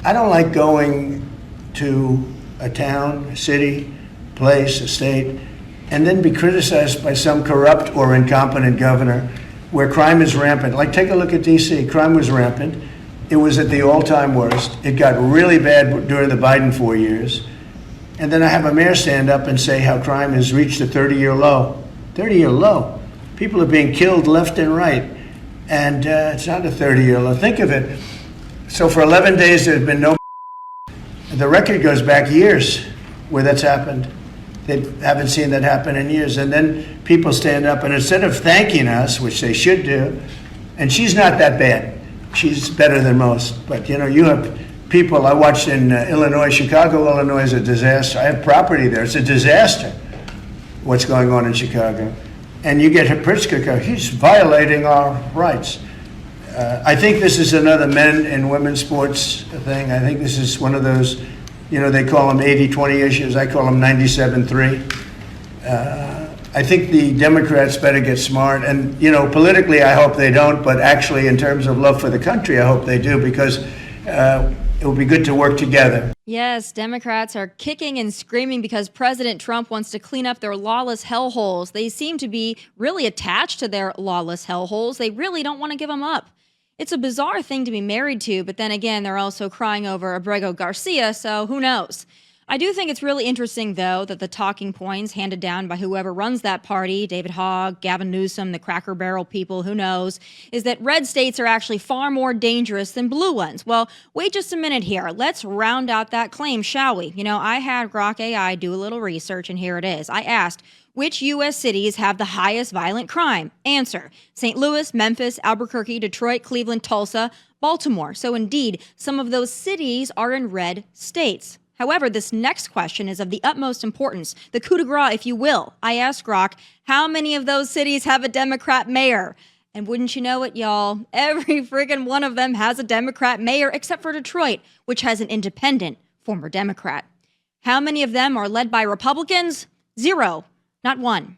I don't like going to a town, a city, place, a state, and then be criticized by some corrupt or incompetent governor where crime is rampant. Like, take a look at DC. Crime was rampant. It was at the all-time worst. It got really bad during the Biden 4 years. And then I have a mayor stand up and say how crime has reached a 30-year low. 30-year low. People are being killed left and right. And it's not a 30-year low. Think of it. So for 11 days, there's been no. The record goes back years where that's happened. They haven't seen that happen in years. And then people stand up, and instead of thanking us, which they should do, and she's not that bad. She's better than most. But, you know, you have people, I watched in Illinois, Chicago, Illinois is a disaster. I have property there. It's a disaster what's going on in Chicago. And you get Pritzker, he's violating our rights. I think this is another men and women's sports thing. I think this is one of those, you know, they call them 80-20 issues. I call them 97-3. I think the Democrats better get smart. And, you know, politically, I hope they don't. But actually, in terms of love for the country, I hope they do, because it would be good to work together. Yes, Democrats are kicking and screaming because President Trump wants to clean up their lawless hellholes. They seem to be really attached to their lawless hellholes. They really don't want to give them up. It's a bizarre thing to be married to, but then again, they're also crying over Abrego Garcia, so who knows? I do think it's really interesting, though, that the talking points handed down by whoever runs that party, David Hogg, Gavin Newsom, the Cracker Barrel people, who knows, is that red states are actually far more dangerous than blue ones. Well, wait just a minute here. Let's round out that claim, shall we? You know, I had Grok AI do a little research, and here it is. I asked, which U.S. cities have the highest violent crime? Answer: St. Louis, Memphis, Albuquerque, Detroit, Cleveland, Tulsa, Baltimore. So indeed, some of those cities are in red states. However, this next question is of the utmost importance, the coup de grace, if you will. I asked Grok, how many of those cities have a Democrat mayor? And wouldn't you know it, y'all, every friggin' one of them has a Democrat mayor, except for Detroit, which has an independent former Democrat. How many of them are led by Republicans? 0. Not one.